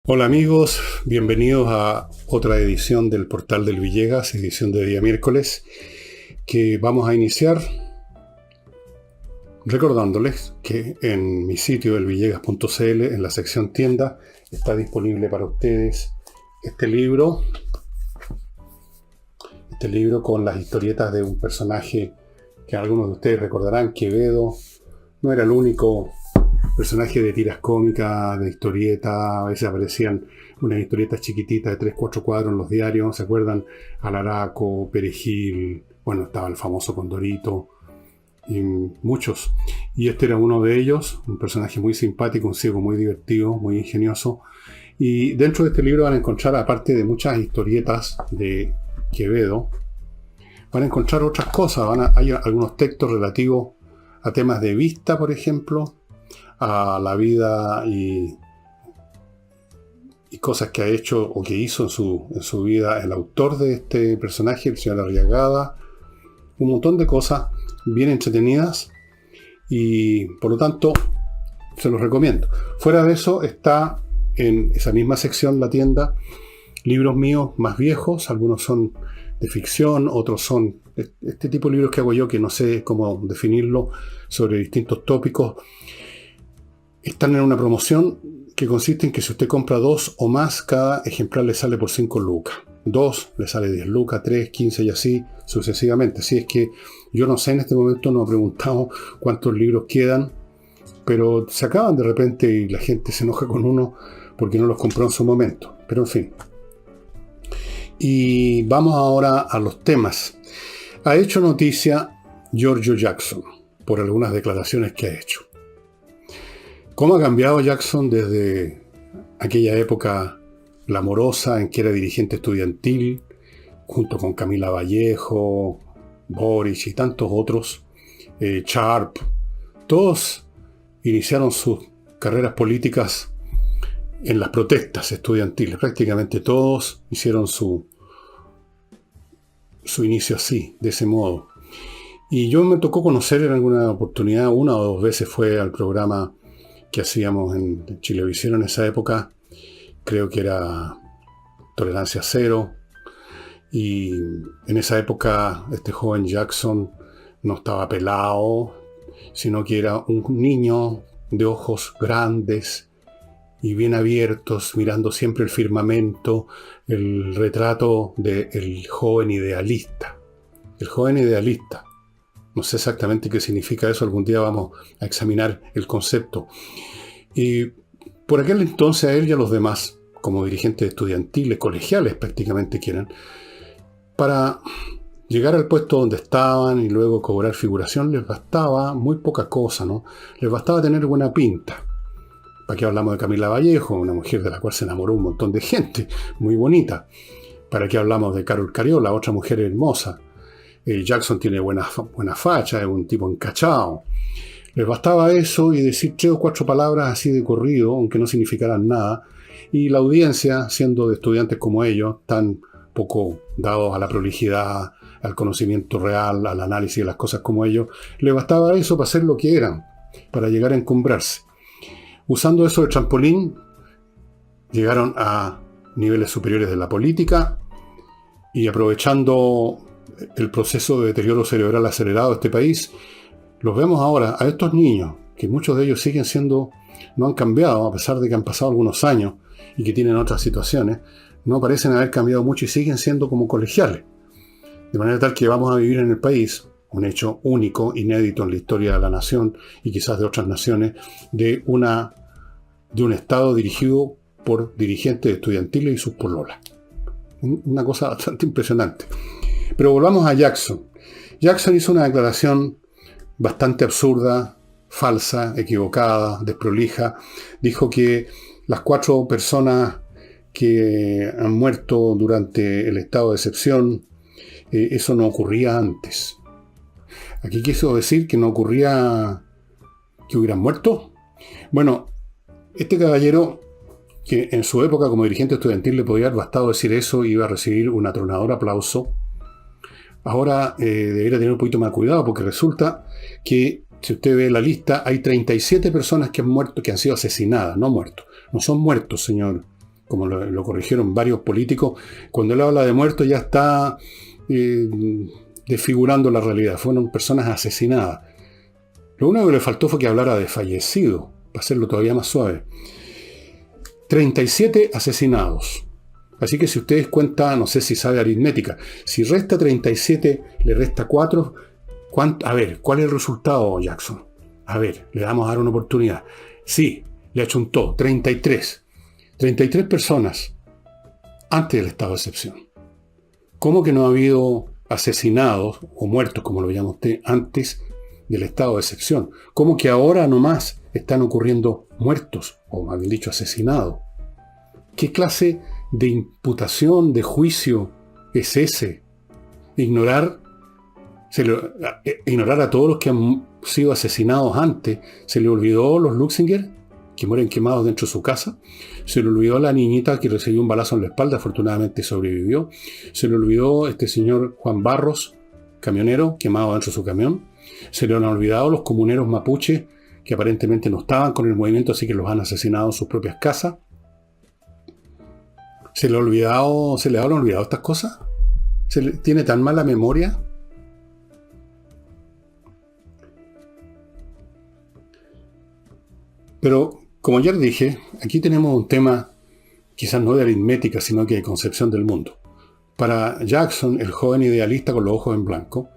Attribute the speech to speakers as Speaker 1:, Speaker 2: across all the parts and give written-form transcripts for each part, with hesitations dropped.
Speaker 1: Hola amigos, bienvenidos a otra edición del Portal del Villegas, edición de día miércoles, que vamos a iniciar recordándoles que en mi sitio elvillegas.cl, en la sección tienda, está disponible para ustedes este libro con las historietas de un personaje que algunos de ustedes recordarán. Quevedo no era el único personaje de tiras cómicas, de historieta. A veces aparecían unas historietas chiquititas de 3-4 cuadros en los diarios, ¿se acuerdan? Alaraco, Perejil, bueno, estaba el famoso Condorito, y muchos. Y este era uno de ellos, un personaje muy simpático, un ciego muy divertido, muy ingenioso. Y dentro de este libro van a encontrar, aparte de muchas historietas de Quevedo, van a encontrar otras cosas. Hay algunos textos relativos a temas de vista, por ejemplo, a la vida y cosas que ha hecho o que hizo en su vida el autor de este personaje, el señor Arriagada. Un montón de cosas bien entretenidas y por lo tanto se los recomiendo. Fuera de eso está en esa misma sección la tienda libros míos más viejos. Algunos son de ficción, otros son este tipo de libros que hago yo, que no sé cómo definirlo, sobre distintos tópicos. Están en una promoción que consiste en que si usted compra 2 o más, cada ejemplar le sale por 5 lucas. 2 le sale 10 lucas, 3, 15 y así sucesivamente. Así es que yo no sé, en este momento no he preguntado cuántos libros quedan, pero se acaban de repente y la gente se enoja con uno porque no los compró en su momento. Pero en fin. Y vamos ahora a los temas. Ha hecho noticia Giorgio Jackson por algunas declaraciones que ha hecho. ¿Cómo ha cambiado Jackson desde aquella época glamorosa en que era dirigente estudiantil, junto con Camila Vallejo, Boric y tantos otros, Sharp? Todos iniciaron sus carreras políticas en las protestas estudiantiles. Prácticamente todos hicieron su inicio así, de ese modo. Y yo me tocó conocer en alguna oportunidad, 1 o 2 veces fue al programa que hacíamos en Chilevisión en esa época. Creo que era Tolerancia Cero. Y en esa época este joven Jackson no estaba pelado, sino que era un niño de ojos grandes y bien abiertos, mirando siempre el firmamento, el retrato del joven idealista. El joven idealista. No sé exactamente qué significa eso, algún día vamos a examinar el concepto. Y por aquel entonces a él y a los demás, como dirigentes estudiantiles, colegiales prácticamente que eran, para llegar al puesto donde estaban y luego cobrar figuración, les bastaba muy poca cosa, ¿no? Les bastaba tener buena pinta. ¿Para qué hablamos de Camila Vallejo, una mujer de la cual se enamoró un montón de gente, muy bonita? ¿Para qué hablamos de Carol Cariola, otra mujer hermosa? Jackson tiene buena facha, es un tipo encachado. Les bastaba eso y decir 3 o 4 palabras así de corrido, aunque no significaran nada, y la audiencia, siendo de estudiantes como ellos, tan poco dados a la prolijidad, al conocimiento real, al análisis de las cosas como ellos, les bastaba eso para ser lo que eran, para llegar a encumbrarse. Usando eso de trampolín, llegaron a niveles superiores de la política y aprovechando el proceso de deterioro cerebral acelerado de este país, los vemos ahora a estos niños, que muchos de ellos siguen siendo, no han cambiado, a pesar de que han pasado algunos años y que tienen otras situaciones, no parecen haber cambiado mucho y siguen siendo como colegiales. De manera tal que vamos a vivir en el país un hecho único, inédito en la historia de la nación y quizás de otras naciones, de un Estado dirigido por dirigentes estudiantiles y sus pololas. Una cosa bastante impresionante. Pero volvamos a Jackson. Jackson hizo una declaración bastante absurda, falsa, equivocada, desprolija. Dijo que las 4 personas que han muerto durante el estado de excepción, eso no ocurría antes. Aquí quiso decir que no ocurría que hubieran muerto. Bueno, este caballero, que en su época como dirigente estudiantil le podía haber bastado decir eso, iba a recibir un atronador aplauso. Ahora debería tener un poquito más cuidado, porque resulta que, si usted ve la lista, hay 37 personas que han muerto, que han sido asesinadas, no muertos. No son muertos, señor como lo corrigieron varios políticos, cuando él habla de muertos ya está desfigurando la realidad. Fueron personas asesinadas. Lo único que le faltó fue que hablara de fallecidos, para hacerlo todavía más suave. 37 asesinados. Así que si ustedes cuentan, no sé si sabe aritmética, si resta 37, le resta 4, a ver, ¿cuál es el resultado, Jackson? A ver, le vamos a dar una oportunidad. Sí, le achuntó 33. 33 personas antes del estado de excepción. ¿Cómo que no ha habido asesinados o muertos, como lo llama usted, antes del estado de excepción? ¿Cómo que ahora nomás están ocurriendo muertos, o más bien dicho, asesinados? ¿Qué clase de imputación, de juicio es ese? Ignorar a todos los que han sido asesinados antes. ¿Se le olvidó los Luxinger, que mueren quemados dentro de su casa? ¿Se le olvidó a la niñita que recibió un balazo en la espalda, afortunadamente sobrevivió? ¿Se le olvidó este señor Juan Barros, camionero, quemado dentro de su camión? ¿Se le han olvidado los comuneros mapuches, que aparentemente no estaban con el movimiento, así que los han asesinado en sus propias casas? ¿Se le habrán olvidado estas cosas? ¿Tiene tan mala memoria? Pero, como ya dije, aquí tenemos un tema quizás no de aritmética, sino que de concepción del mundo. Para Jackson, el joven idealista con los ojos en blanco,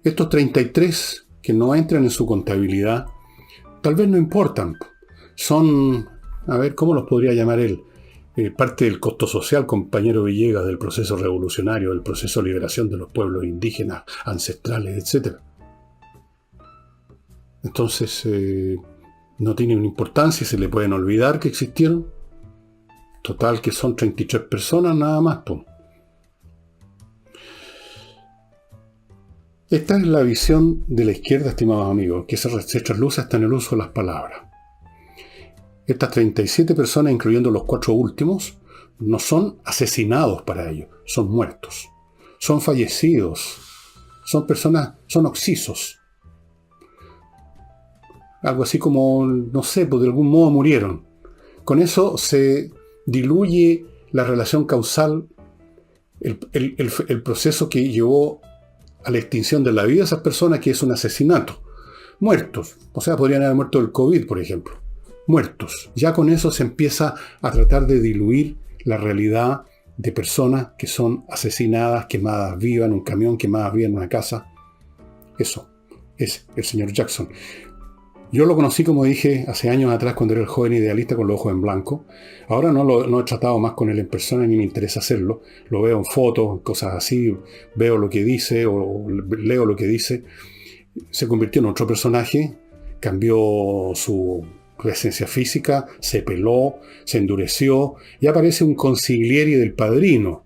Speaker 1: estos 33 que no entran en su contabilidad, tal vez no importan. Son, a ver, ¿cómo los podría llamar él? Parte del costo social, compañero Villegas, del proceso revolucionario, del proceso de liberación de los pueblos indígenas, ancestrales, etc. Entonces, no tienen importancia, se le pueden olvidar que existieron. Total, que son 33 personas nada más. Pum. Esta es la visión de la izquierda, estimados amigos, que se trasluce hasta en el uso de las palabras. Estas 37 personas, incluyendo los 4 últimos, no son asesinados para ellos, son muertos, son fallecidos, son personas, son occisos. Algo así como, no sé, pues de algún modo murieron. Con eso se diluye la relación causal, el proceso que llevó a la extinción de la vida de esas personas, que es un asesinato. Muertos, o sea, podrían haber muerto del COVID, por ejemplo. Muertos. Ya con eso se empieza a tratar de diluir la realidad de personas que son asesinadas, quemadas vivas en un camión, quemadas vivas en una casa. Eso es el señor Jackson. Yo lo conocí, como dije, hace años atrás, cuando era el joven idealista con los ojos en blanco. Ahora no he tratado más con él en persona, ni me interesa hacerlo. Lo veo en fotos, cosas así, veo lo que dice o leo lo que dice. Se convirtió en otro personaje, cambió su presencia física, se peló, se endureció, ya parece un consigliere del Padrino.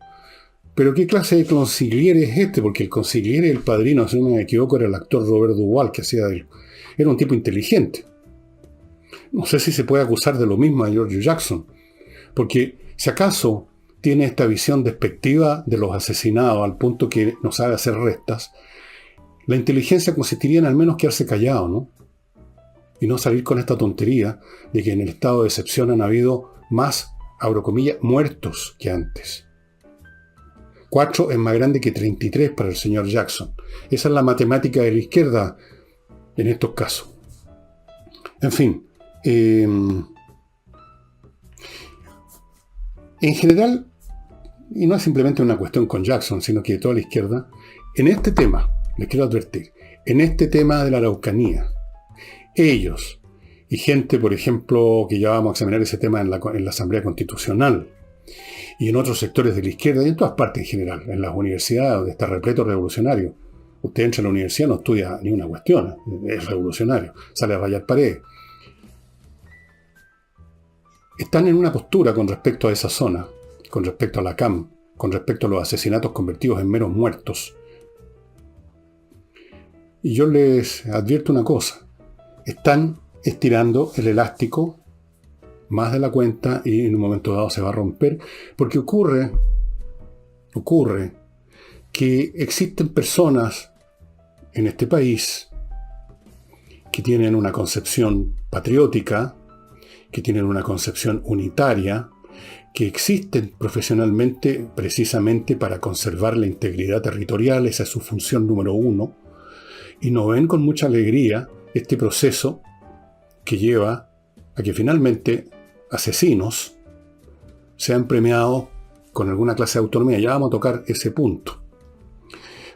Speaker 1: Pero ¿qué clase de consigliere es este? Porque el consigliere del Padrino, si no me equivoco, era el actor Robert Duvall, que hacía de él. Era un tipo inteligente. No sé si se puede acusar de lo mismo a George Jackson, porque si acaso tiene esta visión despectiva de los asesinados al punto que no sabe hacer restas, la inteligencia consistiría en al menos quedarse callado, ¿no? Y no salir con esta tontería de que en el estado de excepción han habido más, abro comillas, muertos que antes. 4 es más grande que 33 para el señor Jackson. Esa es la matemática de la izquierda en estos casos. En fin, en general, y no es simplemente una cuestión con Jackson, sino que de toda la izquierda, en este tema, les quiero advertir, en este tema de la Araucanía, ellos y gente, por ejemplo, que ya vamos a examinar ese tema en la Asamblea Constitucional y en otros sectores de la izquierda y en todas partes en general, en las universidades donde está repleto revolucionario. Usted entra a la universidad, no estudia ni una cuestión, es revolucionario, sale a rayar paredes. Están en una postura con respecto a esa zona, con respecto a la CAM, con respecto a los asesinatos convertidos en meros muertos. Y yo les advierto una cosa, están estirando el elástico más de la cuenta y en un momento dado se va a romper, porque ocurre que existen personas en este país que tienen una concepción patriótica, que tienen una concepción unitaria, que existen profesionalmente precisamente para conservar la integridad territorial, esa es su función número uno, y no ven con mucha alegría este proceso que lleva a que finalmente asesinos sean premiados con alguna clase de autonomía. Ya vamos a tocar ese punto.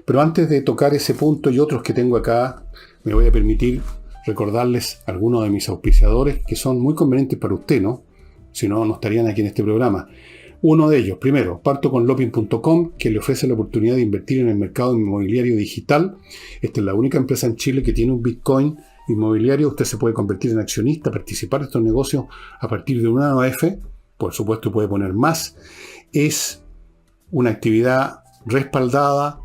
Speaker 1: Pero antes de tocar ese punto y otros que tengo acá, me voy a permitir recordarles algunos de mis auspiciadores que son muy convenientes para usted, ¿no? Si no, no estarían aquí en este programa. Uno de ellos, primero, parto con Lopin.com, que le ofrece la oportunidad de invertir en el mercado inmobiliario digital. Esta es la única empresa en Chile que tiene un Bitcoin inmobiliario. Usted se puede convertir en accionista, participar de estos negocios a partir de una AF. Por supuesto, puede poner más. Es una actividad respaldada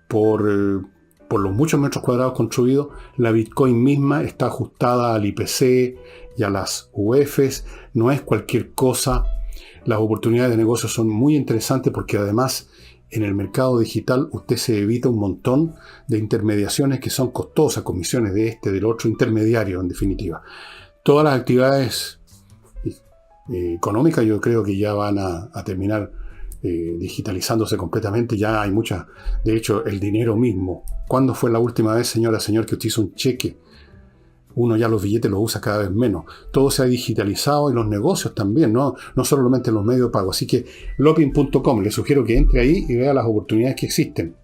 Speaker 1: por los muchos metros cuadrados construidos. La Bitcoin misma está ajustada al IPC y a las UEFs. No es cualquier cosa. Las oportunidades de negocio son muy interesantes porque además en el mercado digital usted se evita un montón de intermediaciones que son costosas, comisiones de este, del otro, intermediario en definitiva. Todas las actividades económicas yo creo que ya van a terminar digitalizándose completamente. Ya hay muchas, de hecho el dinero mismo. ¿Cuándo fue la última vez, señora, señor, que usted hizo un cheque? Uno ya los billetes los usa cada vez menos. Todo se ha digitalizado y los negocios también, no solamente los medios de pago. Así que Lopin.com, le sugiero que entre ahí y vea las oportunidades que existen.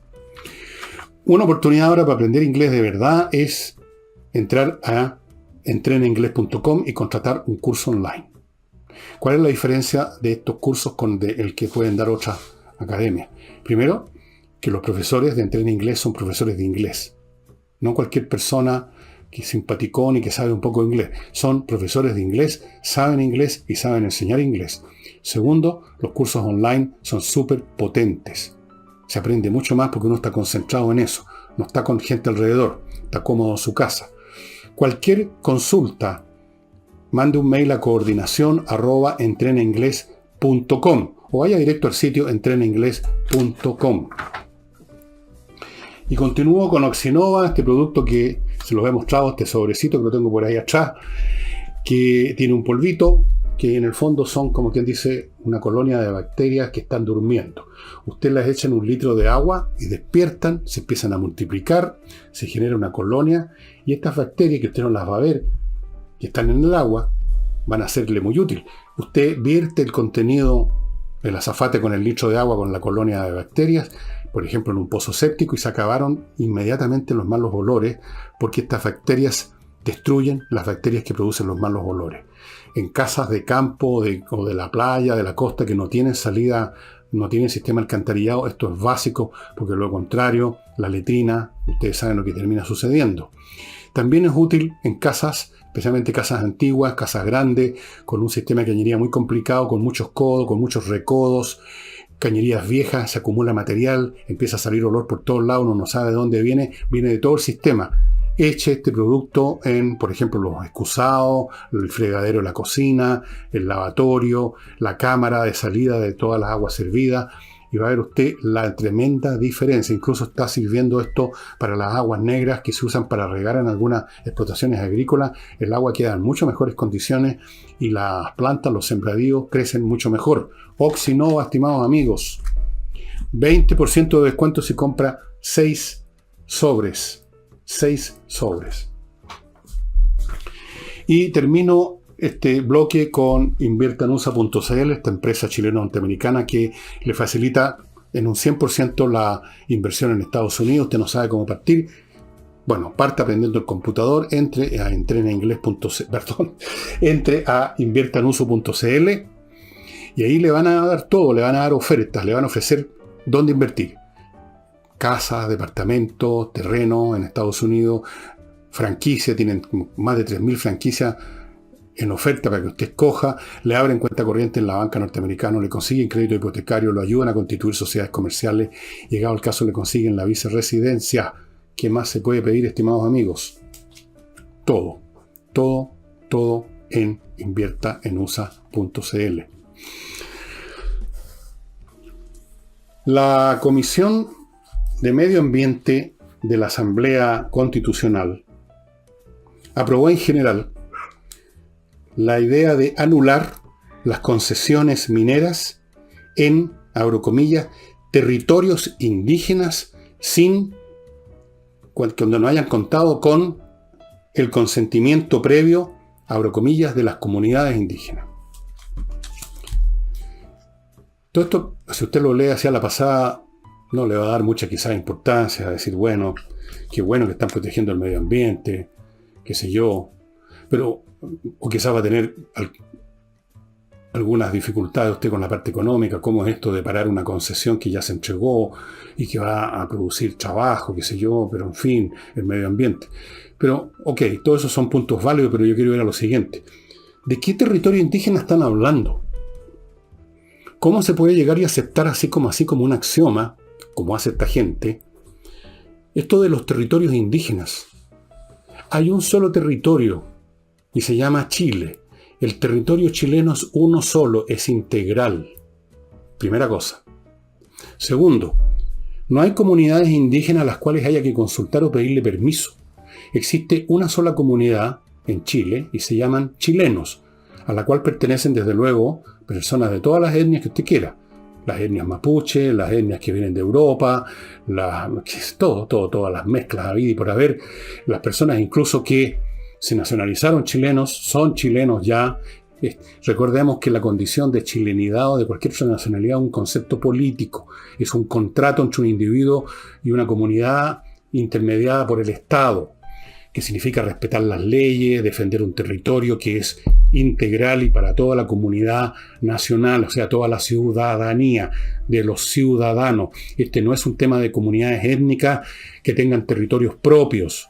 Speaker 1: Una oportunidad ahora para aprender inglés de verdad es entrar a entrenainglés.com y contratar un curso online. ¿Cuál es la diferencia de estos cursos con el que pueden dar otras academias? Primero, que los profesores de Entrena Inglés son profesores de inglés. No cualquier persona que es simpaticón y que sabe un poco de inglés. Son profesores de inglés, saben inglés y saben enseñar inglés. Segundo, los cursos online son súper potentes. Se aprende mucho más porque uno está concentrado en eso. No está con gente alrededor. Está cómodo en su casa. Cualquier consulta, mande un mail a coordinación@entrenainglés.com o vaya directo al sitio entrenainglés.com. Y continúo con Oxinova, este producto que se los he mostrado, este sobrecito que lo tengo por ahí atrás, que tiene un polvito, que en el fondo son, como quien dice, una colonia de bacterias que están durmiendo. Usted las echa en un litro de agua y despiertan, se empiezan a multiplicar, se genera una colonia, y estas bacterias que usted no las va a ver, que están en el agua, van a serle muy útil. Usted vierte el contenido del azafate con el litro de agua con la colonia de bacterias, por ejemplo en un pozo séptico, y se acabaron inmediatamente los malos olores, porque estas bacterias destruyen las bacterias que producen los malos olores. En casas de campo o de la playa, de la costa, que no tienen salida, no tienen sistema alcantarillado, esto es básico, porque lo contrario, la letrina, ustedes saben lo que termina sucediendo. También es útil en casas, especialmente casas antiguas, casas grandes, con un sistema de cañería muy complicado, con muchos codos, con muchos recodos, cañerías viejas, se acumula material, empieza a salir olor por todos lados, uno no sabe de dónde viene de todo el sistema. Eche este producto en, por ejemplo, los excusados, el fregadero de la cocina, el lavatorio, la cámara de salida de todas las aguas servidas, y va a ver usted la tremenda diferencia. Incluso está sirviendo esto para las aguas negras que se usan para regar en algunas explotaciones agrícolas. El agua queda en mucho mejores condiciones y las plantas, los sembradíos, crecen mucho mejor. Oxinova, estimados amigos, 20% de descuento si compra 6 sobres. 6 sobres. Y termino este bloque con inviertanusa.cl, esta empresa chileno-norteamericana que le facilita en un 100% la inversión en Estados Unidos. Usted no sabe cómo partir. Bueno, parte aprendiendo el computador, entre a inviertanuso.cl y ahí le van a dar todo, le van a dar ofertas, le van a ofrecer dónde invertir. Casas, departamentos, terrenos en Estados Unidos, franquicias, tienen más de 3.000 franquicias en oferta para que usted escoja, le abren cuenta corriente en la banca norteamericana, le consiguen crédito hipotecario, lo ayudan a constituir sociedades comerciales, llegado el caso le consiguen la vicerresidencia. ¿Qué más se puede pedir, estimados amigos? Todo en inviertaenusa.cl. La Comisión de Medio Ambiente de la Asamblea Constitucional aprobó en general la idea de anular las concesiones mineras en, abro comillas, territorios indígenas cuando no hayan contado con el consentimiento previo, abro comillas, de las comunidades indígenas. Todo esto, si usted lo lee hacia la pasada, no le va a dar mucha quizás importancia, a decir, bueno, qué bueno que están protegiendo el medio ambiente, qué sé yo, pero, o quizás va a tener algunas dificultades usted con la parte económica, cómo es esto de parar una concesión que ya se entregó y que va a producir trabajo, qué sé yo, pero en fin, el medio ambiente. Pero, ok, todos esos son puntos válidos, pero yo quiero ir a lo siguiente. ¿De qué territorio indígena están hablando? ¿Cómo se puede llegar y aceptar así como un axioma, como hace esta gente, esto de los territorios indígenas? Hay un solo territorio y se llama Chile. El territorio chileno es uno solo, es integral. Primera cosa. Segundo, no hay comunidades indígenas a las cuales haya que consultar o pedirle permiso. Existe una sola comunidad en Chile y se llaman chilenos, a la cual pertenecen desde luego personas de todas las etnias que usted quiera. Las etnias mapuche, las etnias que vienen de Europa, todas las mezclas habidas y por haber. Las personas incluso que se nacionalizaron chilenos, son chilenos ya. Recordemos que la condición de chilenidad o de cualquier otra nacionalidad es un concepto político. Es un contrato entre un individuo y una comunidad intermediada por el Estado, que significa respetar las leyes, defender un territorio que es integral y para toda la comunidad nacional, o sea, toda la ciudadanía de los ciudadanos. Este no es un tema de comunidades étnicas que tengan territorios propios.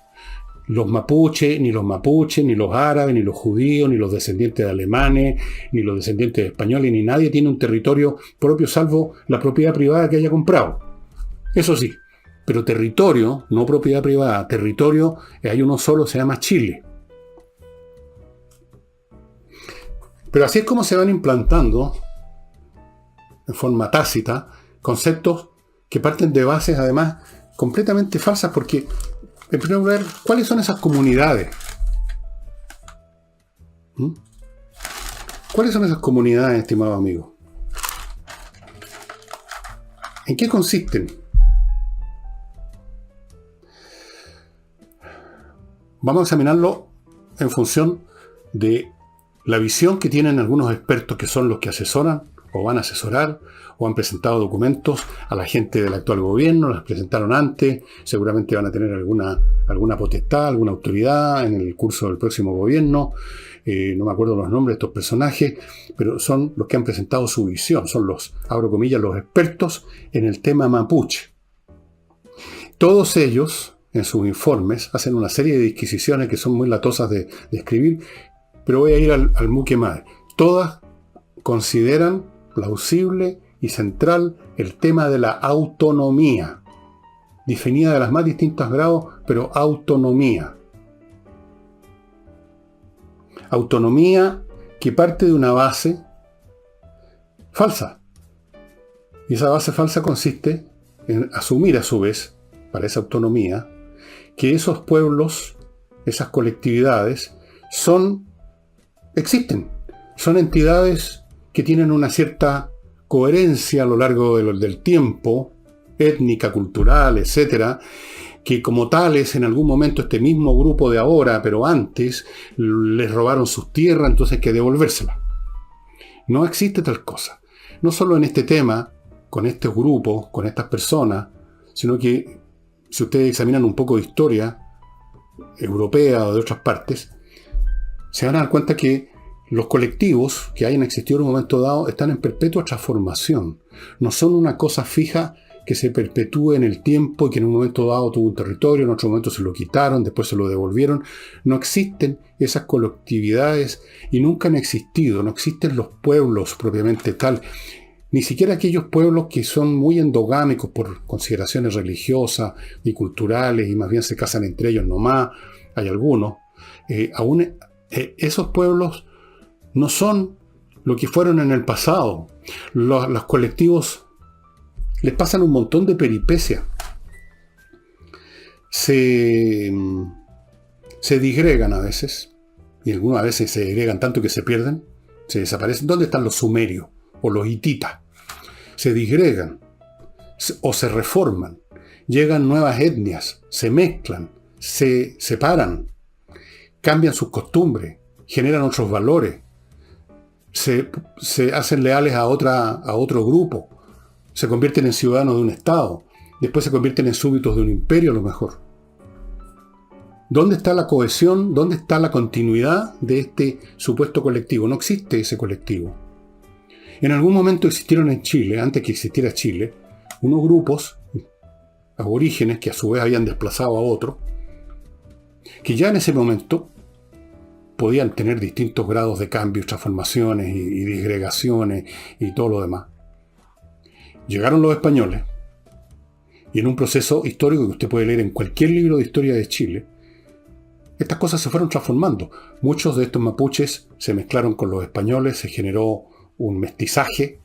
Speaker 1: Los mapuches, ni los árabes, ni los judíos, ni los descendientes de alemanes, ni los descendientes de españoles, ni nadie tiene un territorio propio salvo la propiedad privada que haya comprado. Eso sí, pero territorio, no propiedad privada, territorio, hay uno solo, se llama Chile. Pero así es como se van implantando, en forma tácita, conceptos que parten de bases, además, completamente falsas, porque, en primer lugar, ¿cuáles son esas comunidades? ¿Cuáles son esas comunidades, estimado amigo? ¿En qué consisten? Vamos a examinarlo en función de la visión que tienen algunos expertos que son los que asesoran o van a asesorar o han presentado documentos a la gente del actual gobierno, los presentaron antes, seguramente van a tener alguna potestad, alguna autoridad en el curso del próximo gobierno. No me acuerdo los nombres de estos personajes, pero son los que han presentado su visión, son los, abro comillas, los expertos en el tema mapuche. Todos ellos, en sus informes, hacen una serie de disquisiciones que son muy latosas de escribir, pero voy a ir al muque madre. Todas consideran plausible y central el tema de la autonomía, definida de las más distintos grados, pero autonomía. Autonomía que parte de una base falsa. Y esa base falsa consiste en asumir a su vez, para esa autonomía, que esos pueblos, esas colectividades, existen. Son entidades que tienen una cierta coherencia a lo largo del tiempo, étnica, cultural, etcétera, que como tales en algún momento este mismo grupo de ahora, pero antes, les robaron sus tierras, entonces hay que devolvérselas. No existe tal cosa. No solo en este tema, con estos grupos, con estas personas, sino que si ustedes examinan un poco de historia europea o de otras partes, se van a dar cuenta que los colectivos que hayan existido en un momento dado están en perpetua transformación. No son una cosa fija que se perpetúe en el tiempo y que en un momento dado tuvo un territorio, en otro momento se lo quitaron, después se lo devolvieron. No existen esas colectividades y nunca han existido. No existen los pueblos propiamente tal. Ni siquiera aquellos pueblos que son muy endogámicos por consideraciones religiosas y culturales y más bien se casan entre ellos nomás. Hay algunos. Esos pueblos no son lo que fueron en el pasado. Los colectivos les pasan un montón de peripecias. Se disgregan a veces, y algunas veces se disgregan tanto que se pierden, se desaparecen. ¿Dónde están los sumerios o los hititas? Se disgregan o se reforman. Llegan nuevas etnias, se mezclan, se separan, cambian sus costumbres, generan otros valores, se hacen leales a otro grupo, se convierten en ciudadanos de un estado, después se convierten en súbditos de un imperio a lo mejor. ¿Dónde está la cohesión? ¿Dónde está la continuidad de este supuesto colectivo? No existe ese colectivo. En algún momento existieron en Chile, antes que existiera Chile, unos grupos aborígenes que a su vez habían desplazado a otros, que ya en ese momento podían tener distintos grados de cambios, transformaciones y disgregaciones y todo lo demás. Llegaron los españoles y en un proceso histórico que usted puede leer en cualquier libro de historia de Chile, estas cosas se fueron transformando. Muchos de estos mapuches se mezclaron con los españoles, se generó un mestizaje.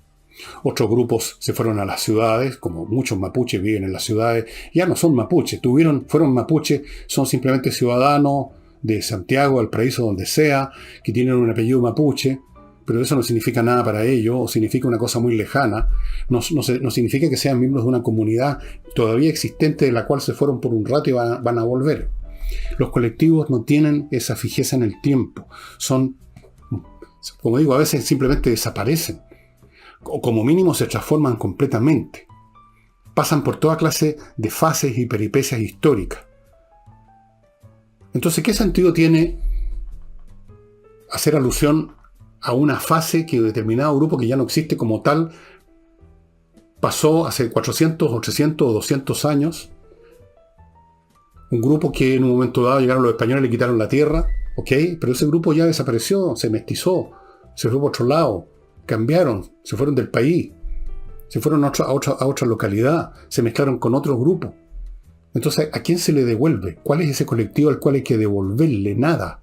Speaker 1: Otros grupos se fueron a las ciudades, como muchos mapuches viven en las ciudades, ya no son mapuches, fueron mapuches, son simplemente ciudadanos de Santiago, Valparaíso, donde sea, que tienen un apellido mapuche, pero eso no significa nada para ellos, o significa una cosa muy lejana, no significa que sean miembros de una comunidad todavía existente de la cual se fueron por un rato y van a volver. Los colectivos no tienen esa fijeza en el tiempo, son, como digo, a veces simplemente desaparecen, o como mínimo se transforman completamente. Pasan por toda clase de fases y peripecias históricas. Entonces, ¿qué sentido tiene hacer alusión a una fase que determinado grupo que ya no existe como tal pasó hace 400 o 300 o 200 años? Un grupo que en un momento dado llegaron los españoles y le quitaron la tierra, ¿ok? Pero ese grupo ya desapareció, se mestizó, se fue por otro lado. Cambiaron, se fueron del país, se fueron a otra localidad, se mezclaron con otros grupos. Entonces, ¿a quién se le devuelve? ¿Cuál es ese colectivo al cual hay que devolverle? Nada.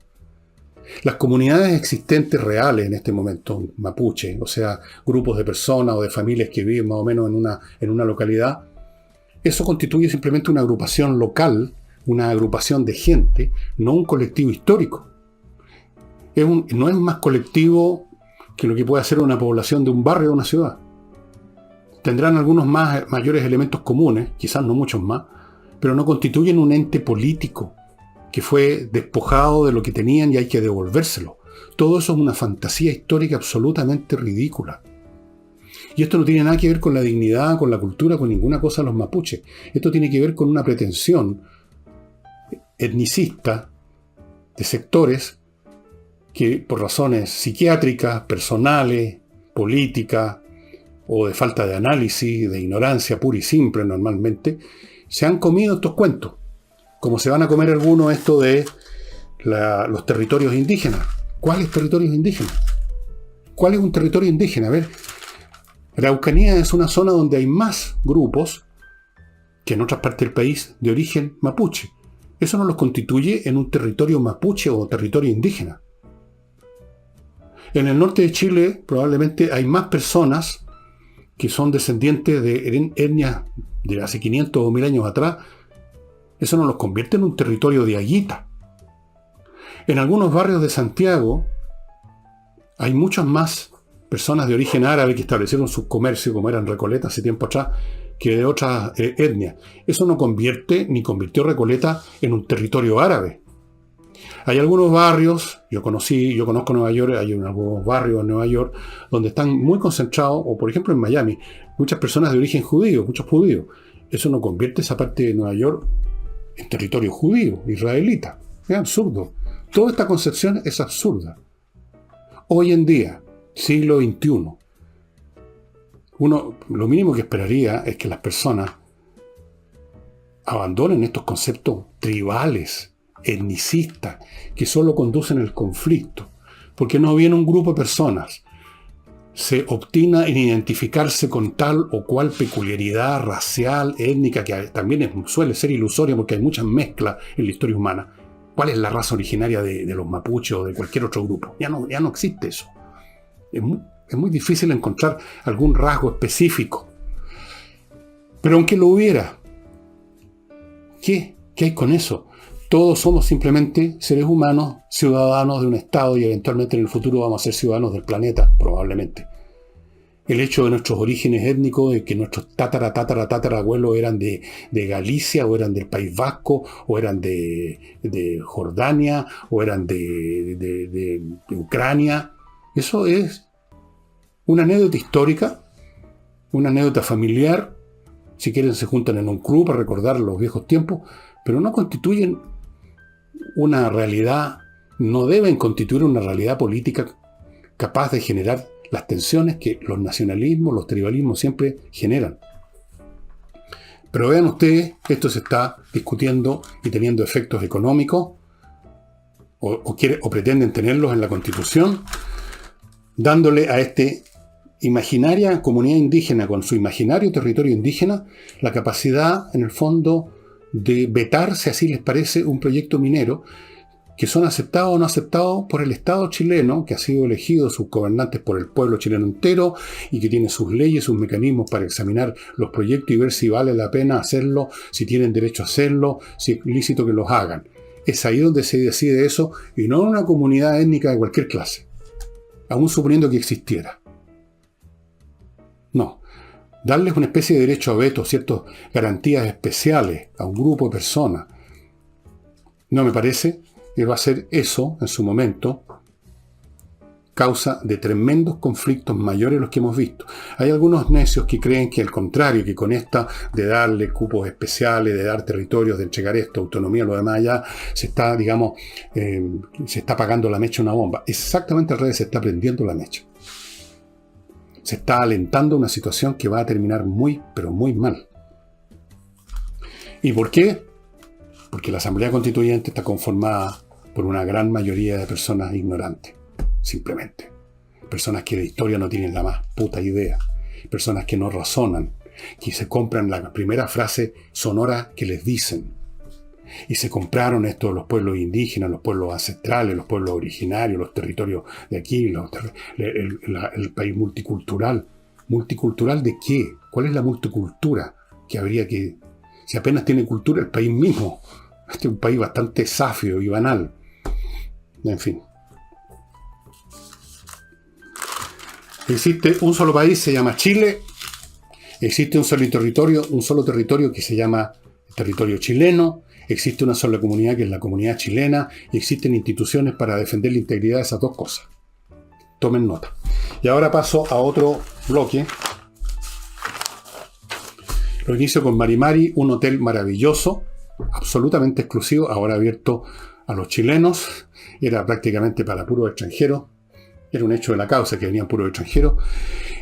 Speaker 1: Las comunidades existentes reales en este momento, mapuche, o sea, grupos de personas o de familias que viven más o menos en una localidad, eso constituye simplemente una agrupación local, una agrupación de gente, no un colectivo histórico. No es más colectivo que lo que puede hacer una población de un barrio o una ciudad. Tendrán algunos mayores elementos comunes, quizás no muchos más, pero no constituyen un ente político que fue despojado de lo que tenían y hay que devolvérselo. Todo eso es una fantasía histórica absolutamente ridícula. Y esto no tiene nada que ver con la dignidad, con la cultura, con ninguna cosa de los mapuches. Esto tiene que ver con una pretensión etnicista de sectores que por razones psiquiátricas, personales, políticas o de falta de análisis, de ignorancia pura y simple normalmente, se han comido estos cuentos. Como se van a comer algunos esto de los territorios indígenas. ¿Cuáles territorios indígenas? ¿Cuál es un territorio indígena? A ver, la Araucanía es una zona donde hay más grupos que en otras partes del país de origen mapuche. Eso no los constituye en un territorio mapuche o territorio indígena. En el norte de Chile probablemente hay más personas que son descendientes de etnias de hace 500 o 1000 años atrás. Eso no los convierte en un territorio de Aguita. En algunos barrios de Santiago hay muchas más personas de origen árabe que establecieron su comercio, como eran Recoleta hace tiempo atrás, que de otras etnias. Eso no convierte ni convirtió Recoleta en un territorio árabe. Hay algunos barrios, yo conozco Nueva York, hay algunos barrios en Nueva York donde están muy concentrados, o por ejemplo en Miami, muchas personas de origen judío, muchos judíos. Eso no convierte esa parte de Nueva York en territorio judío, israelita. Es absurdo. Toda esta concepción es absurda. Hoy en día, siglo XXI, lo mínimo que esperaría es que las personas abandonen estos conceptos tribales, etnicistas, que solo conducen al conflicto, porque no viene un grupo de personas, se obstina en identificarse con tal o cual peculiaridad racial, étnica, que también suele ser ilusoria porque hay muchas mezclas en la historia humana. ¿Cuál es la raza originaria de los mapuches o de cualquier otro grupo? Ya no existe eso. Es muy difícil encontrar algún rasgo específico. Pero aunque lo hubiera, ¿qué hay con eso? Todos somos simplemente seres humanos, ciudadanos de un Estado, y eventualmente en el futuro vamos a ser ciudadanos del planeta, probablemente. El hecho de nuestros orígenes étnicos, de que nuestros tatarabuelos eran de Galicia, o eran del País Vasco, o eran de Jordania, o eran de Ucrania, eso es una anécdota histórica, una anécdota familiar. Si quieren se juntan en un club para recordar los viejos tiempos, pero no constituyen una realidad, no deben constituir una realidad política capaz de generar las tensiones que los nacionalismos, los tribalismos siempre generan. Pero vean ustedes, esto se está discutiendo y teniendo efectos económicos, o pretenden tenerlos en la Constitución, dándole a este imaginaria comunidad indígena, con su imaginario territorio indígena, la capacidad, en el fondo, de vetar, si así les parece, un proyecto minero, que son aceptados o no aceptados por el Estado chileno, que ha sido elegido sus gobernantes por el pueblo chileno entero, y que tiene sus leyes, sus mecanismos para examinar los proyectos y ver si vale la pena hacerlo, si tienen derecho a hacerlo, si es lícito que los hagan. Es ahí donde se decide eso, y no en una comunidad étnica de cualquier clase, aún suponiendo que existiera. No. Darles una especie de derecho a veto, ciertas garantías especiales a un grupo de personas, no me parece que va a ser eso, en su momento, causa de tremendos conflictos mayores de los que hemos visto. Hay algunos necios que creen que al contrario, que con esta de darle cupos especiales, de dar territorios, de entregar esto, autonomía, lo demás allá, se está, digamos, se está apagando la mecha una bomba. Exactamente al revés, se está prendiendo la mecha. Se está alentando una situación que va a terminar muy, pero muy mal. ¿Y por qué? Porque la Asamblea Constituyente está conformada por una gran mayoría de personas ignorantes, simplemente. Personas que de historia no tienen la más puta idea. Personas que no razonan, que se compran la primera frase sonora que les dicen. Y se compraron esto de los pueblos indígenas, los pueblos ancestrales, los pueblos originarios, los territorios de aquí, el país multicultural. ¿Multicultural de qué? ¿Cuál es la multicultura que habría que...? Si apenas tiene cultura el país mismo. Este es un país bastante safio y banal. En fin. Existe un solo país, se llama Chile. Existe un solo territorio que se llama territorio chileno. Existe una sola comunidad, que es la comunidad chilena, y existen instituciones para defender la integridad de esas dos cosas. Tomen nota. Y ahora paso a otro bloque. Lo inicio con Mari Mari, un hotel maravilloso, absolutamente exclusivo, ahora abierto a los chilenos. Era prácticamente para puros extranjeros. Era un hecho de la causa que venían puros extranjeros.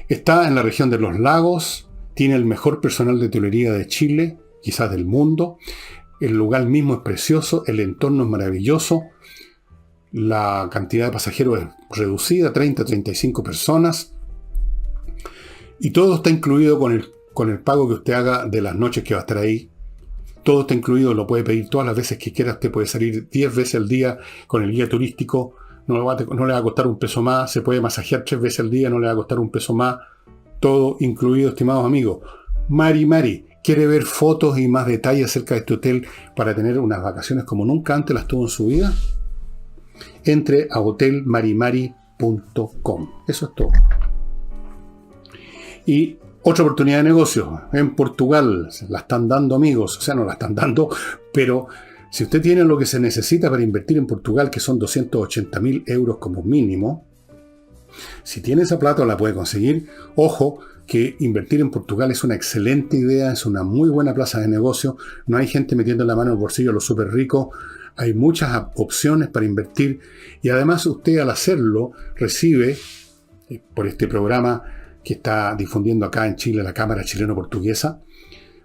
Speaker 1: Está en la región de Los Lagos. Tiene el mejor personal de hotelería de Chile, quizás del mundo. El lugar mismo es precioso, el entorno es maravilloso, la cantidad de pasajeros es reducida, 30 a 35 personas, y todo está incluido con el pago que usted haga de las noches que va a estar ahí. Todo está incluido, lo puede pedir todas las veces que quiera, usted puede salir 10 veces al día con el guía turístico, no le va a costar un peso más, se puede masajear 3 veces al día, no le va a costar un peso más, todo incluido, estimados amigos. Mari Mari. ¿Quiere ver fotos y más detalles acerca de este hotel para tener unas vacaciones como nunca antes las tuvo en su vida? Entre a hotelmarimari.com. Eso es todo. Y otra oportunidad de negocio en Portugal. La están dando, amigos. O sea, no la están dando, pero si usted tiene lo que se necesita para invertir en Portugal, que son 280.000 euros como mínimo, si tiene esa plata la puede conseguir. Ojo, que invertir en Portugal es una excelente idea, es una muy buena plaza de negocio, no hay gente metiendo la mano en el bolsillo a los súper ricos, hay muchas opciones para invertir, y además usted al hacerlo recibe, por este programa que está difundiendo acá en Chile la Cámara Chileno-Portuguesa,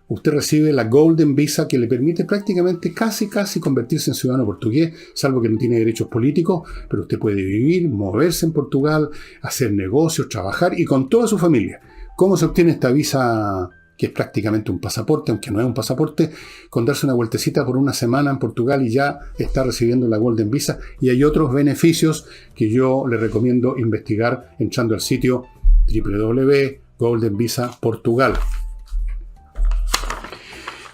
Speaker 1: usted recibe la Golden Visa, que le permite prácticamente casi convertirse en ciudadano portugués, salvo que no tiene derechos políticos, pero usted puede vivir, moverse en Portugal, hacer negocios, trabajar, y con toda su familia. ¿Cómo se obtiene esta visa, que es prácticamente un pasaporte, aunque no es un pasaporte? Con darse una vueltecita por una semana en Portugal y ya está recibiendo la Golden Visa. Y hay otros beneficios que yo le recomiendo investigar entrando al sitio www.goldenvisaportugal.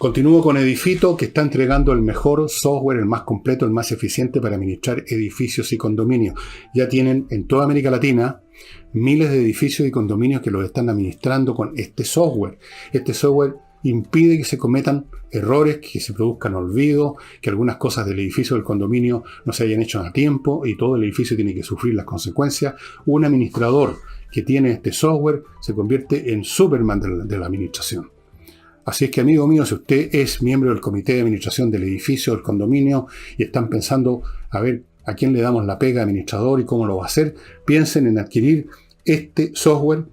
Speaker 1: Continúo con Edifito, que está entregando el mejor software, el más completo, el más eficiente para administrar edificios y condominios. Ya tienen en toda América Latina miles de edificios y condominios que los están administrando con este software. Este software impide que se cometan errores, que se produzcan olvidos, que algunas cosas del edificio o del condominio no se hayan hecho a tiempo y todo el edificio tiene que sufrir las consecuencias. Un administrador que tiene este software se convierte en Superman de la administración. Así es que, amigo mío, si usted es miembro del comité de administración del edificio, del condominio, y están pensando a ver a quién le damos la pega de administrador y cómo lo va a hacer, piensen en adquirir este software.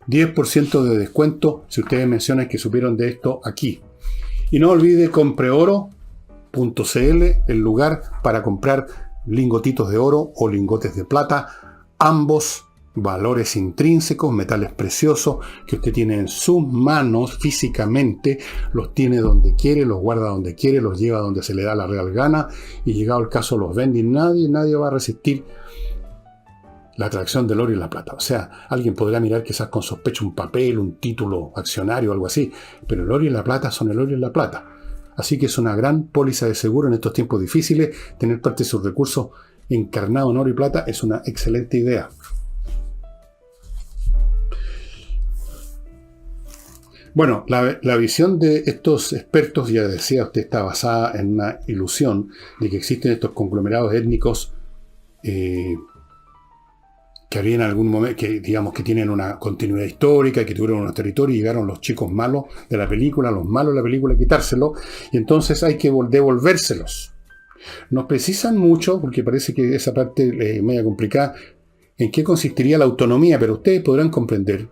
Speaker 1: 10% de descuento si ustedes mencionan que supieron de esto aquí. Y no olvide compreoro.cl, el lugar para comprar lingotitos de oro o lingotes de plata, ambos valores intrínsecos, metales preciosos que usted tiene en sus manos físicamente, los tiene donde quiere, los guarda donde quiere, los lleva donde se le da la real gana y llegado el caso los vende y nadie va a resistir la atracción del oro y la plata. O sea, alguien podrá mirar quizás con sospecha un papel, un título accionario o algo así, pero el oro y la plata son el oro y la plata. Así que es una gran póliza de seguro en estos tiempos difíciles. Tener parte de sus recursos encarnados en oro y plata es una excelente idea. Bueno, la visión de estos expertos, ya decía usted, está basada en una ilusión de que existen estos conglomerados étnicos que había en algún momento, que digamos que tienen una continuidad histórica, que tuvieron unos territorios y llegaron los chicos malos de la película, los malos de la película, a quitárselos, y entonces hay que devolvérselos. Nos precisan mucho, porque parece que esa parte es media complicada, en qué consistiría la autonomía, pero ustedes podrán comprender,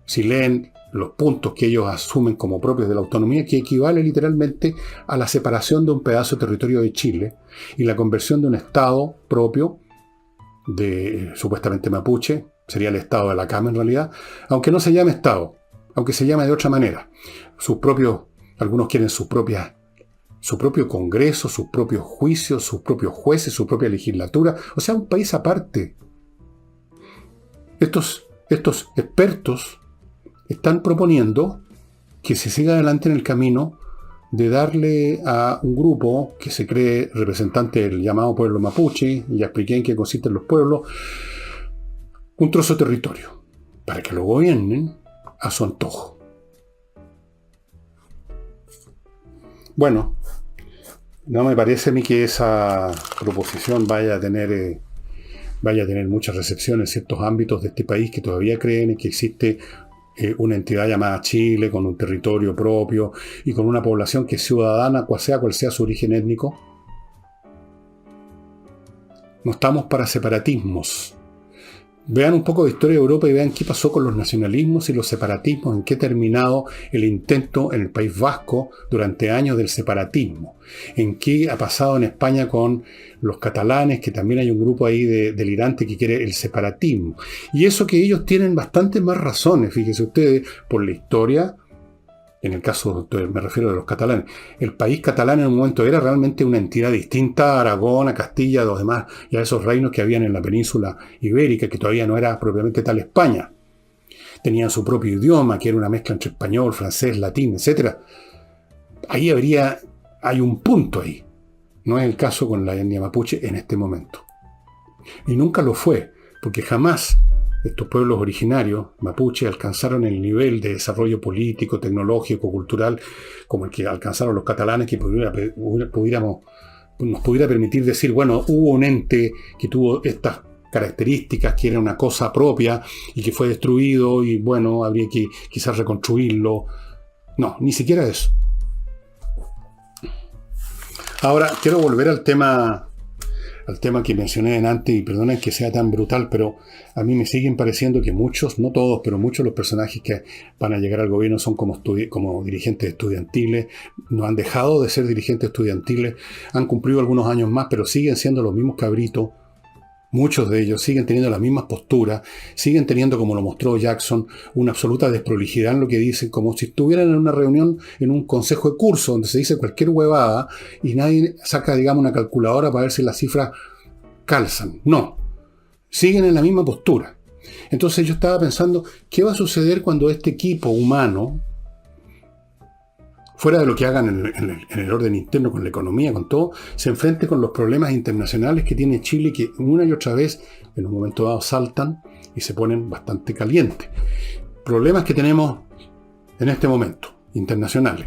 Speaker 1: si leen los puntos que ellos asumen como propios de la autonomía, que equivale literalmente a la separación de un pedazo de territorio de Chile y la conversión de un estado propio de supuestamente mapuche, sería el estado de la Cama en realidad, aunque no se llame estado, aunque se llame de otra manera. Algunos quieren su propio congreso, sus propios juicios, sus propios jueces, su propia legislatura, o sea, un país aparte. Estos expertos están proponiendo que se siga adelante en el camino de darle a un grupo que se cree representante del llamado pueblo mapuche, y ya expliqué en qué consisten los pueblos, un trozo de territorio, para que lo gobiernen a su antojo. Bueno, no me parece a mí que esa proposición vaya a tener mucha recepción en ciertos ámbitos de este país que todavía creen en que existe una entidad llamada Chile, con un territorio propio y con una población que es ciudadana, cual sea su origen étnico. No estamos para separatismos. Vean un poco de historia de Europa y vean qué pasó con los nacionalismos y los separatismos, en qué ha terminado el intento en el País Vasco durante años del separatismo, en qué ha pasado en España con los catalanes, que también hay un grupo ahí delirante que quiere el separatismo. Y eso que ellos tienen bastante más razones, fíjense ustedes, por la historia. En el caso, me refiero de los catalanes. El país catalán en un momento era realmente una entidad distinta a Aragón, a Castilla, a los demás, y a esos reinos que habían en la península ibérica, que todavía no era propiamente tal España. Tenían su propio idioma, que era una mezcla entre español, francés, latín, etc. Ahí hay un punto ahí. No es el caso con la etnia mapuche en este momento. Y nunca lo fue, porque jamás estos pueblos originarios, mapuche, alcanzaron el nivel de desarrollo político, tecnológico, cultural, como el que alcanzaron los catalanes, que nos pudiera permitir decir, bueno, hubo un ente que tuvo estas características, que era una cosa propia y que fue destruido y bueno, habría que quizás reconstruirlo. No, ni siquiera eso. Ahora, quiero volver al tema que mencioné antes, y perdonen que sea tan brutal, pero a mí me siguen pareciendo que muchos, no todos, pero muchos de los personajes que van a llegar al gobierno son como dirigentes estudiantiles, no han dejado de ser dirigentes estudiantiles, han cumplido algunos años más, pero siguen siendo los mismos cabritos. Muchos de ellos siguen teniendo las mismas posturas, siguen teniendo, como lo mostró Jackson, una absoluta desprolijidad en lo que dicen, como si estuvieran en una reunión, en un consejo de curso, donde se dice cualquier huevada y nadie saca, digamos, una calculadora para ver si las cifras calzan. No, siguen en la misma postura. Entonces yo estaba pensando, ¿qué va a suceder cuando este equipo humano fuera de lo que hagan en el orden interno, con la economía, con todo, se enfrente con los problemas internacionales que tiene Chile, que una y otra vez, en un momento dado, saltan y se ponen bastante calientes. Problemas que tenemos en este momento, internacionales.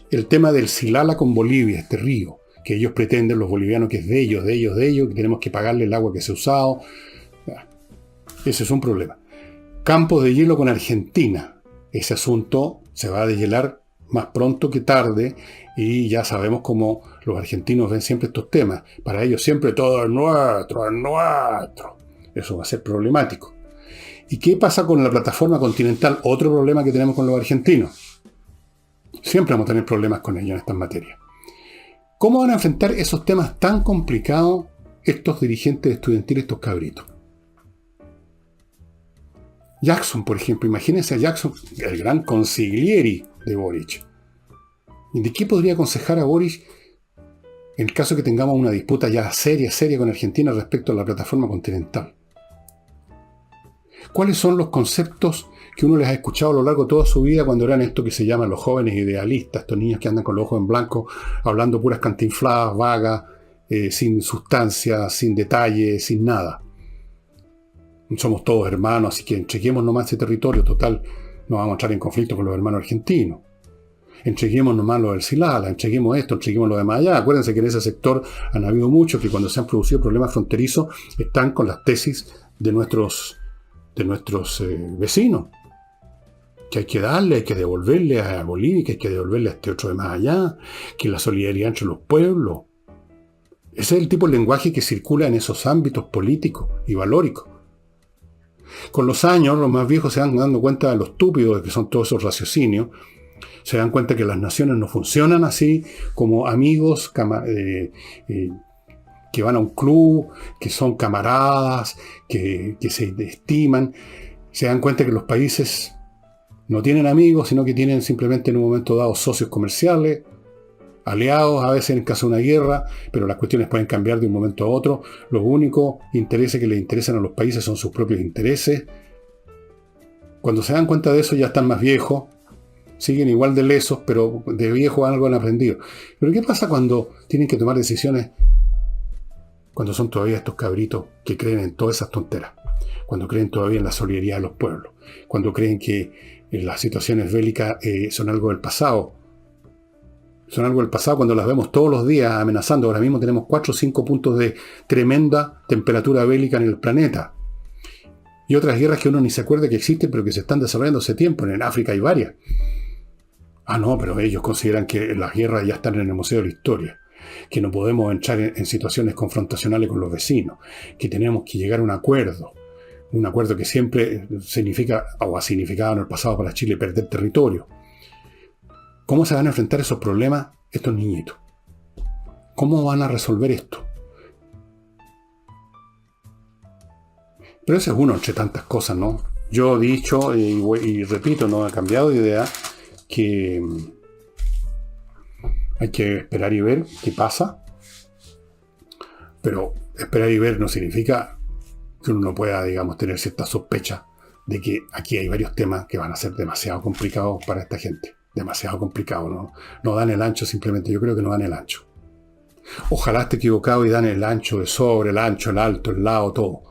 Speaker 1: El tema del Silala con Bolivia, este río, que ellos pretenden, los bolivianos, que es de ellos, que tenemos que pagarle el agua que se ha usado. Ese es un problema. Campos de hielo con Argentina. Ese asunto se va a deshielar más pronto que tarde, y ya sabemos cómo los argentinos ven siempre estos temas. Para ellos siempre todo es nuestro, es nuestro. Eso va a ser problemático. ¿Y qué pasa con la plataforma continental? Otro problema que tenemos con los argentinos. Siempre vamos a tener problemas con ellos en estas materias. ¿Cómo van a enfrentar esos temas tan complicados estos dirigentes estudiantiles, estos cabritos? Jackson, por ejemplo, imagínense a Jackson, el gran consiglieri de Boric. ¿Y de qué podría aconsejar a Boric en el caso que tengamos una disputa ya seria con Argentina respecto a la plataforma continental? ¿Cuáles son los conceptos que uno les ha escuchado a lo largo de toda su vida cuando eran esto que se llaman los jóvenes idealistas, estos niños que andan con los ojos en blanco, hablando puras cantinfladas, vagas, sin sustancia, sin detalle, sin nada? Somos todos hermanos, así que entreguemos nomás ese territorio, total, no vamos a entrar en conflicto con los hermanos argentinos. Entreguemos nomás lo del Silala, entreguemos esto, entreguemos lo demás allá. Acuérdense que en ese sector han habido muchos que cuando se han producido problemas fronterizos están con las tesis de nuestros vecinos. Que hay que darle, hay que devolverle a Bolivia, que hay que devolverle a este otro de más allá, que la solidaridad entre los pueblos. Ese es el tipo de lenguaje que circula en esos ámbitos políticos y valóricos. Con los años, los más viejos se van dando cuenta de lo estúpidos que son todos esos raciocinios. Se dan cuenta que las naciones no funcionan así, como amigos que van a un club, que son camaradas, que se estiman. Se dan cuenta que los países no tienen amigos, sino que tienen simplemente en un momento dado socios comerciales, aliados a veces en caso de una guerra, pero las cuestiones pueden cambiar de un momento a otro. Los únicos intereses que les interesan a los países son sus propios intereses. Cuando se dan cuenta de eso ya están más viejos, siguen igual de lesos, pero de viejos algo han aprendido. Pero ¿qué pasa cuando tienen que tomar decisiones? Cuando son todavía estos cabritos que creen en todas esas tonteras. Cuando creen todavía en la solidaridad de los pueblos. Cuando creen que las situaciones bélicas son algo del pasado. Son algo del pasado cuando las vemos todos los días amenazando. Ahora mismo tenemos 4 o 5 puntos de tremenda temperatura bélica en el planeta. Y otras guerras que uno ni se acuerda que existen, pero que se están desarrollando hace tiempo. En África hay varias. Ah, no, pero ellos consideran que las guerras ya están en el Museo de la Historia. Que no podemos entrar en situaciones confrontacionales con los vecinos. Que tenemos que llegar a un acuerdo. Un acuerdo que siempre significa, o ha significado en el pasado para Chile, perder territorio. ¿Cómo se van a enfrentar esos problemas estos niñitos? ¿Cómo van a resolver esto? Pero ese es uno entre tantas cosas, ¿no? Yo he dicho y repito, no he cambiado de idea, que hay que esperar y ver qué pasa. Pero esperar y ver no significa que uno no pueda, digamos, tener cierta sospecha de que aquí hay varios temas que van a ser demasiado complicados para esta gente. Demasiado complicado, ¿no? No dan el ancho simplemente, yo creo que no dan el ancho. Ojalá esté equivocado y dan el ancho de sobre, el ancho, el alto, el lado, todo.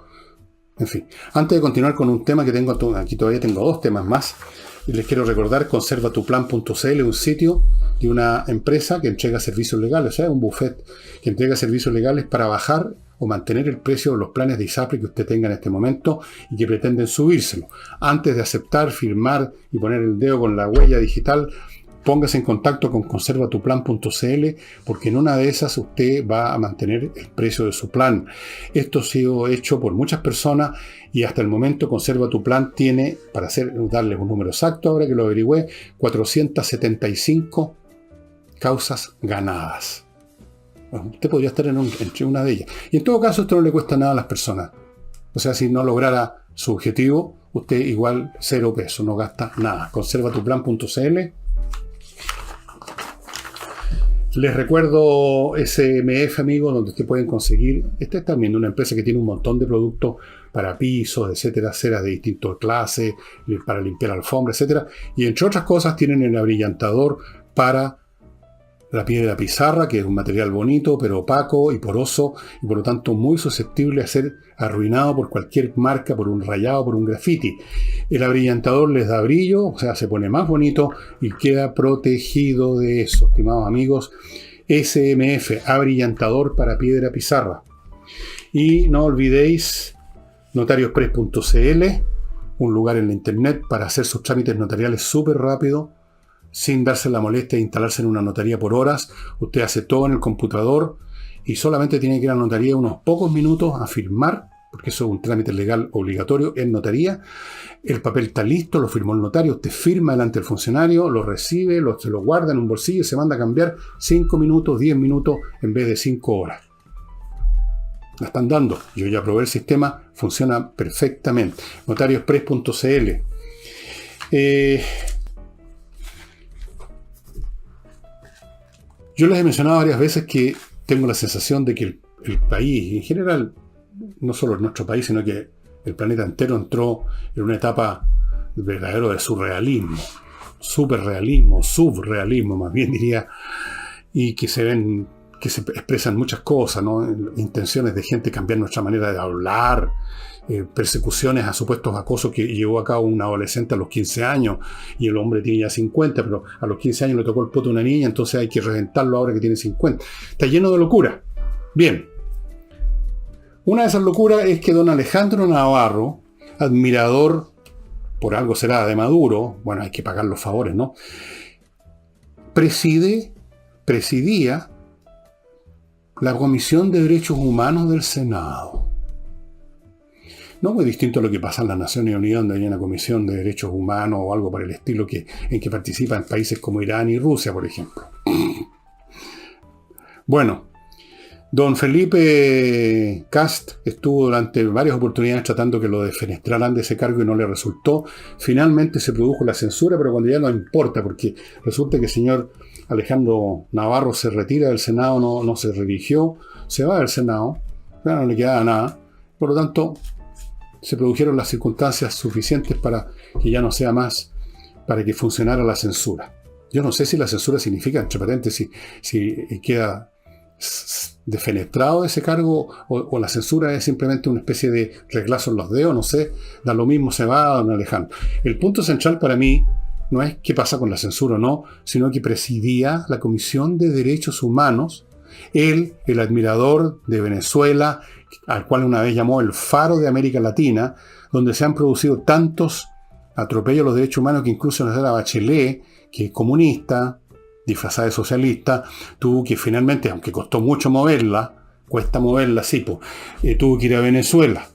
Speaker 1: En fin, antes de continuar con un tema que tengo aquí, todavía tengo 2 temas más. Y les quiero recordar conservatuplan.cl, un sitio de una empresa que entrega servicios legales, o sea, un buffet que entrega servicios legales para bajar o mantener el precio de los planes de ISAPRE que usted tenga en este momento y que pretenden subírselo. Antes de aceptar, firmar y poner el dedo con la huella digital, póngase en contacto con conservatuplan.cl, porque en una de esas usted va a mantener el precio de su plan. Esto ha sido hecho por muchas personas y hasta el momento Conserva tu Plan tiene, para darles un número exacto, ahora que lo averigüé, 475 causas ganadas. Bueno, usted podría estar entre una de ellas. Y en todo caso, esto no le cuesta nada a las personas. O sea, si no lograra su objetivo, usted igual 0 pesos, no gasta nada. Conservatuplan.cl. Les recuerdo SMF, amigos, donde ustedes pueden conseguir. Esta es también una empresa que tiene un montón de productos para pisos, etcétera, ceras de distintas clases, para limpiar alfombra, etcétera. Y entre otras cosas tienen el abrillantador para la piedra pizarra, que es un material bonito, pero opaco y poroso, y por lo tanto muy susceptible a ser arruinado por cualquier marca, por un rayado, por un grafiti. El abrillantador les da brillo, o sea, se pone más bonito y queda protegido de eso. Estimados amigos, SMF, abrillantador para piedra pizarra. Y no olvidéis notariospress.cl, un lugar en la internet para hacer sus trámites notariales súper rápido, sin darse la molestia de instalarse en una notaría por horas. Usted hace todo en el computador y solamente tiene que ir a la notaría unos pocos minutos a firmar, porque eso es un trámite legal obligatorio en notaría. El papel está listo, lo firmó el notario, usted firma delante del funcionario, lo recibe, se lo guarda en un bolsillo y se manda a cambiar 5 minutos, 10 minutos en vez de 5 horas. La están dando. Yo ya probé el sistema, funciona perfectamente. Notariospress.cl. Yo les he mencionado varias veces que tengo la sensación de que el país, en general, no solo nuestro país, sino que el planeta entero entró en una etapa verdadero de surrealismo, superrealismo, subrealismo más bien diría, y que se expresan muchas cosas, ¿no? Intenciones de gente cambiar nuestra manera de hablar, persecuciones a supuestos acosos que llevó a cabo un adolescente a los 15 años y el hombre tiene ya 50, pero a los 15 años le tocó el poto a una niña, entonces hay que reventarlo ahora que tiene 50. Está lleno de locura. Bien. Una de esas locuras es que don Alejandro Navarro, admirador, por algo será, de Maduro, bueno, hay que pagar los favores, ¿no? Presidía la Comisión de Derechos Humanos del Senado. No muy distinto a lo que pasa en las Naciones Unidas, donde hay una Comisión de Derechos Humanos o algo por el estilo en que participan países como Irán y Rusia, por ejemplo. Bueno, don Felipe Kast estuvo durante varias oportunidades tratando que lo defenestraran de ese cargo y no le resultó. Finalmente se produjo la censura, pero cuando ya no importa, porque resulta que el señor Alejandro Navarro se retira del Senado, no se reeligió, se va del Senado, ya no le quedaba nada. Por lo tanto, se produjeron las circunstancias suficientes para que ya no sea más, para que funcionara la censura. Yo no sé si la censura significa, entre paréntesis, si queda defenestrado de ese cargo o la censura es simplemente una especie de reglazo en los dedos, no sé, da lo mismo, se va don Alejandro. El punto central para mí no es qué pasa con la censura o no, sino que presidía la Comisión de Derechos Humanos, él, el admirador de Venezuela, al cual una vez llamó el faro de América Latina, donde se han producido tantos atropellos a los derechos humanos que incluso la Bachelet, que es comunista, disfrazada de socialista, tuvo que finalmente, aunque costó mucho moverla, cuesta moverla, sí, tuvo que ir a Venezuela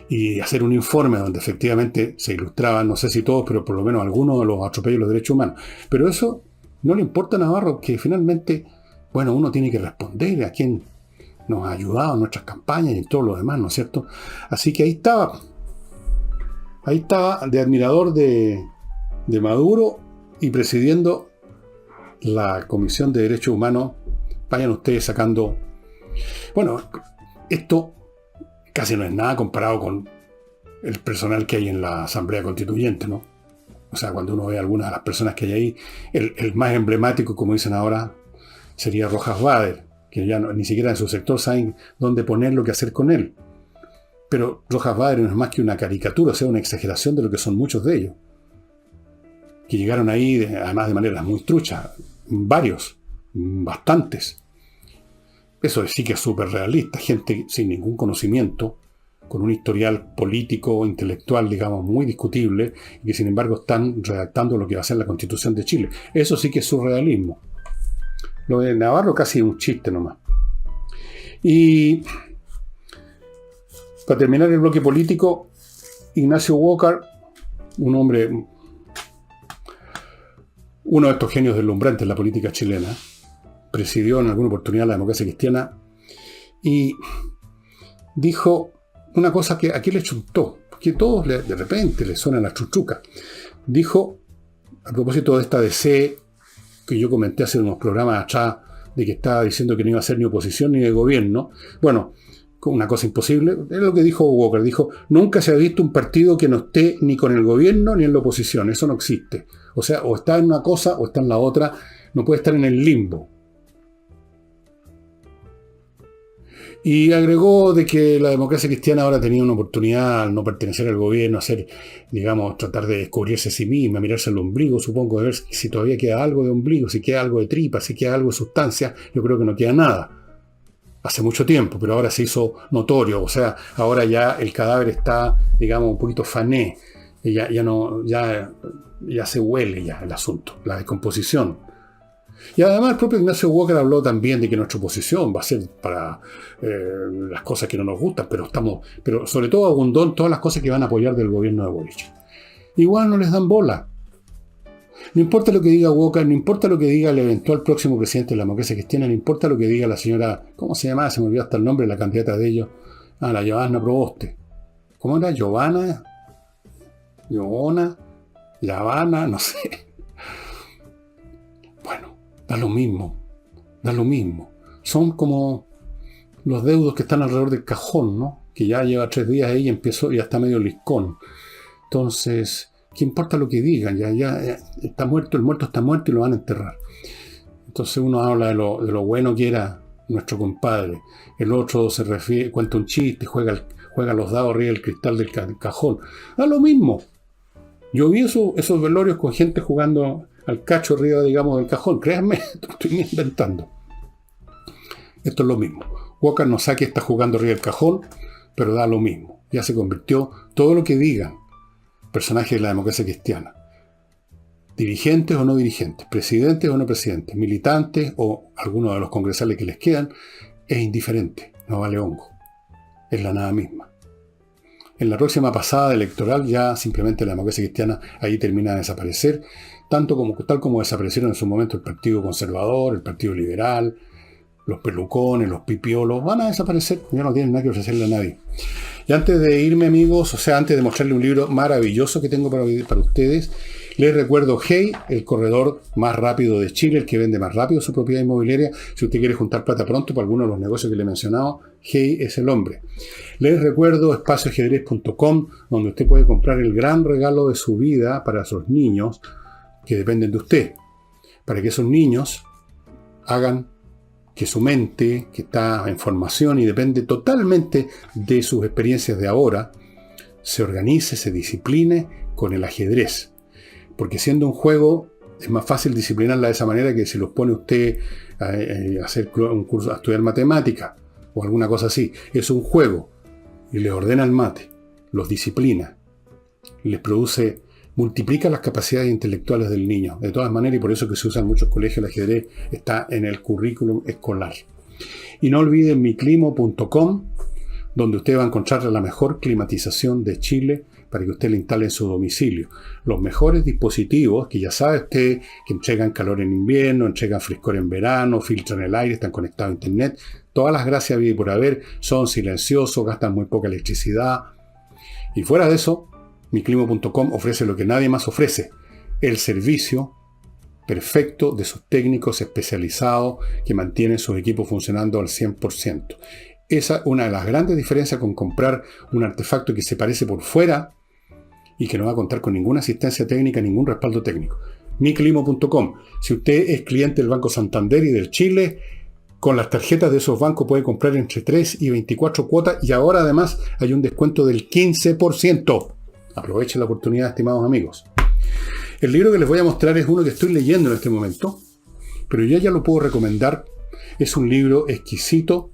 Speaker 1: y hacer un informe donde efectivamente se ilustraban, no sé si todos, pero por lo menos algunos de los atropellos a los derechos humanos. Pero eso no le importa a Navarro, que finalmente, bueno, uno tiene que responder a quien nos ha ayudado en nuestras campañas y en todo lo demás, ¿no es cierto? Así que ahí estaba de admirador de Maduro y presidiendo la Comisión de Derechos Humanos. Vayan ustedes sacando... Bueno, esto casi no es nada comparado con el personal que hay en la Asamblea Constituyente, ¿no? O sea, cuando uno ve a algunas de las personas que hay ahí, el más emblemático, como dicen ahora, sería Rojas Bader, que ya ni siquiera en su sector saben dónde ponerlo, qué hacer con él. Pero Rojas Bader no es más que una caricatura, o sea, una exageración de lo que son muchos de ellos, que llegaron ahí, además de maneras muy truchas, varios, bastantes. Eso sí que es súper realista, gente sin ningún conocimiento, con un historial político o intelectual, digamos, muy discutible, y que sin embargo están redactando lo que va a ser la Constitución de Chile. Eso sí que es surrealismo. Lo de Navarro casi es un chiste nomás. Y para terminar el bloque político, Ignacio Walker, un hombre, uno de estos genios deslumbrantes en la política chilena, presidió en alguna oportunidad la democracia cristiana y dijo una cosa que aquí le chuntó, porque todos de repente le suenan las chuchucas. Dijo, a propósito de esta DC que yo comenté hace unos programas atrás, de que estaba diciendo que no iba a ser ni oposición ni de gobierno. Bueno, una cosa imposible. Es lo que dijo Walker. Dijo, nunca se ha visto un partido que no esté ni con el gobierno ni en la oposición. Eso no existe. O sea, o está en una cosa o está en la otra. No puede estar en el limbo. Y agregó de que la democracia cristiana ahora tenía una oportunidad al no pertenecer al gobierno, hacer, digamos, tratar de descubrirse a sí misma, mirarse al ombligo, supongo, de ver si todavía queda algo de ombligo, si queda algo de tripa, si queda algo de sustancia. Yo creo que no queda nada. Hace mucho tiempo, pero ahora se hizo notorio. O sea, ahora ya el cadáver está, digamos, un poquito fané. Ya se huele ya el asunto, la descomposición. Y además el propio Ignacio Walker habló también de que nuestra oposición va a ser para las cosas que no nos gustan, pero sobre todo abundó en todas las cosas que van a apoyar del gobierno de Boric. Igual no les dan bola. No importa lo que diga Walker, no importa lo que diga el eventual próximo presidente de la democracia cristiana, no importa lo que diga la señora, ¿cómo se llamaba? Se me olvidó hasta el nombre de la candidata de ellos. La Giovanna Proboste. ¿Cómo era? Giovanna, no sé. Bueno, da lo mismo. Son como los deudos que están alrededor del cajón, ¿no? Que ya lleva 3 días ahí y empezó, ya está medio liscón. Entonces, ¿qué importa lo que digan? Ya está muerto, el muerto está muerto y lo van a enterrar. Entonces uno habla de lo bueno que era nuestro compadre. El otro se refiere, cuenta un chiste, juega los dados arriba del cristal del cajón. Da lo mismo. Yo vi esos velorios con gente jugando al cacho arriba, digamos, del cajón. Créanme, estoy inventando. Esto es lo mismo. Walker no sabe que está jugando arriba del cajón, pero da lo mismo. Ya se convirtió todo lo que digan personajes de la democracia cristiana. Dirigentes o no dirigentes, presidentes o no presidentes, militantes o algunos de los congresales que les quedan, es indiferente, no vale hongo. Es la nada misma. En la próxima pasada electoral ya simplemente la democracia cristiana ahí termina de desaparecer, tal como desaparecieron en su momento el Partido Conservador, el Partido Liberal, los pelucones, los pipiolos, van a desaparecer, ya no tienen nada que ofrecerle a nadie. Y antes de irme, amigos, antes de mostrarle un libro maravilloso que tengo para ustedes, les recuerdo Hey, el corredor más rápido de Chile, el que vende más rápido su propiedad inmobiliaria. Si usted quiere juntar plata pronto para alguno de los negocios que le he mencionado, Hey es el hombre. Les recuerdo espacioajedrez.com, donde usted puede comprar el gran regalo de su vida para sus niños que dependen de usted, para que esos niños hagan que su mente, que está en formación y depende totalmente de sus experiencias de ahora, se organice, se discipline con el ajedrez. Porque siendo un juego, es más fácil disciplinarla de esa manera que si los pone usted a hacer un curso, a estudiar matemática o alguna cosa así. Es un juego y les ordena el mate, los disciplina, les produce, multiplica las capacidades intelectuales del niño. De todas maneras, y por eso que se usa en muchos colegios el ajedrez, está en el currículum escolar. Y no olviden miclimo.com, donde usted va a encontrar la mejor climatización de Chile para que usted la instale en su domicilio. Los mejores dispositivos, que ya sabe usted, que entregan calor en invierno, entregan frescor en verano, filtran el aire, están conectados a internet. Todas las gracias habidas y por haber, son silenciosos, gastan muy poca electricidad. Y fuera de eso, miclimo.com ofrece lo que nadie más ofrece, el servicio perfecto de sus técnicos especializados que mantienen sus equipos funcionando al 100%. Esa es una de las grandes diferencias con comprar un artefacto que se parece por fuera y que no va a contar con ninguna asistencia técnica, ningún respaldo técnico. miclimo.com. Si usted es cliente del Banco Santander y del Chile, con las tarjetas de esos bancos puede comprar entre 3 y 24 cuotas y ahora además hay un descuento del 15%. Aprovechen la oportunidad, estimados amigos. El libro que les voy a mostrar es uno que estoy leyendo en este momento, pero yo ya lo puedo recomendar. Es un libro exquisito,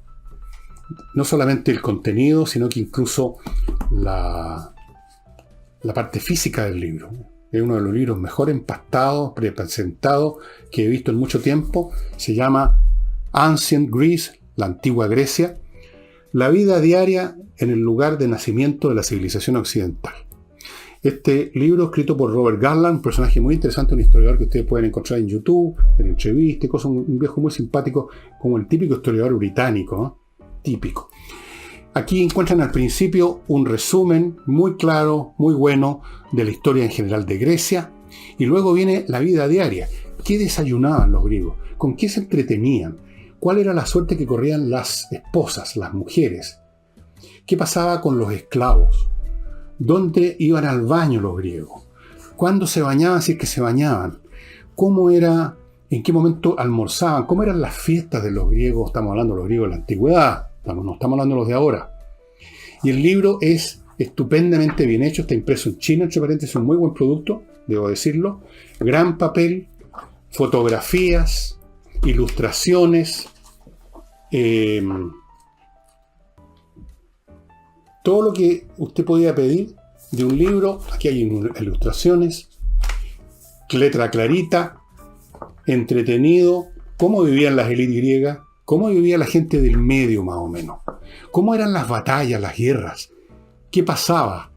Speaker 1: no solamente el contenido, sino que incluso la parte física del libro. Es uno de los libros mejor empastados, presentados que he visto en mucho tiempo. Se llama Ancient Greece, la antigua Grecia, la vida diaria en el lugar de nacimiento de la civilización occidental. Este libro, escrito por Robert Garland, un personaje muy interesante, un historiador que ustedes pueden encontrar en YouTube, en entrevistas, cosas, un viejo muy simpático, como el típico historiador británico, ¿no? Típico. Aquí encuentran al principio un resumen muy claro, muy bueno, de la historia en general de Grecia, y luego viene la vida diaria. ¿Qué desayunaban los griegos? ¿Con qué se entretenían? ¿Cuál era la suerte que corrían las esposas, las mujeres? ¿Qué pasaba con los esclavos? ¿Dónde iban al baño los griegos? ¿Cuándo se bañaban, si es que se bañaban? ¿Cómo era, en qué momento almorzaban? ¿Cómo eran las fiestas de los griegos? Estamos hablando de los griegos de la antigüedad, no estamos hablando de los de ahora. Y el libro es estupendamente bien hecho, está impreso en chino, entre paréntesis, un muy buen producto, debo decirlo. Gran papel, fotografías, ilustraciones, todo lo que usted podía pedir de un libro. Aquí hay ilustraciones, letra clarita, entretenido, cómo vivían las élites griegas, cómo vivía la gente del medio más o menos, cómo eran las batallas, las guerras, qué pasaba,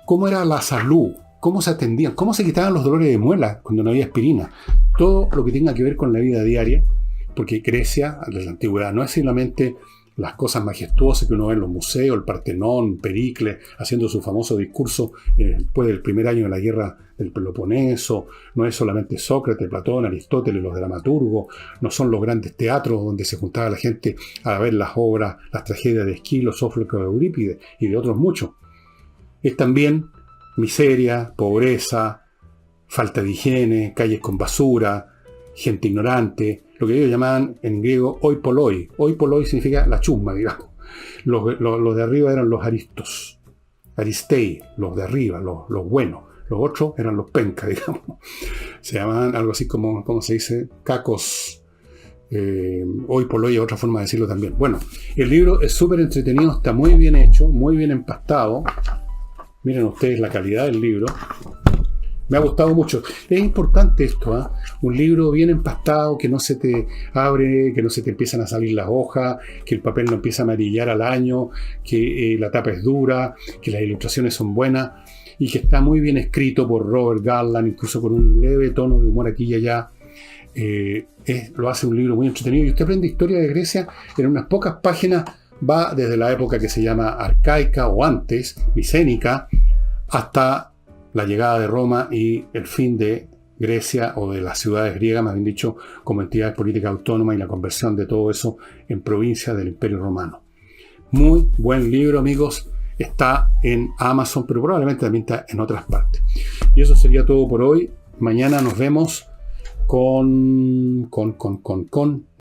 Speaker 1: cómo era la salud, cómo se atendían, cómo se quitaban los dolores de muela cuando no había aspirina. Todo lo que tenga que ver con la vida diaria, porque Grecia, de la antigüedad, no es simplemente las cosas majestuosas que uno ve en los museos, el Partenón, Pericles, haciendo su famoso discurso después del primer año de la guerra del Peloponeso, no es solamente Sócrates, Platón, Aristóteles, los dramaturgos, no son los grandes teatros donde se juntaba la gente a ver las obras, las tragedias de Esquilo, Sófocles, Eurípides y de otros muchos. Es también miseria, pobreza, falta de higiene, calles con basura, gente ignorante, lo que ellos llamaban en griego hoi polloi. Hoi polloi significa la chusma, digamos. Los de arriba eran los aristos, aristei, los de arriba, los buenos. Los otros eran los pencas, digamos. Se llamaban algo así como, ¿cómo se dice? Cacos. Hoi polloi es otra forma de decirlo también. Bueno, el libro es súper entretenido, está muy bien hecho, muy bien empastado. Miren ustedes la calidad del libro. Me ha gustado mucho. Es importante esto, ¿eh? Un libro bien empastado, que no se te abre, que no se te empiezan a salir las hojas, que el papel no empieza a amarillar al año, que la tapa es dura, que las ilustraciones son buenas y que está muy bien escrito por Robert Garland, incluso con un leve tono de humor aquí y allá. Lo hace un libro muy entretenido. Y usted aprende historia de Grecia en unas pocas páginas. Va desde la época que se llama arcaica o antes, micénica, hasta la llegada de Roma y el fin de Grecia, o de las ciudades griegas, más bien dicho, como entidades políticas autónomas, y la conversión de todo eso en provincia del Imperio Romano. Muy buen libro, amigos. Está en Amazon, pero probablemente también está en otras partes. Y eso sería todo por hoy. Mañana nos vemos con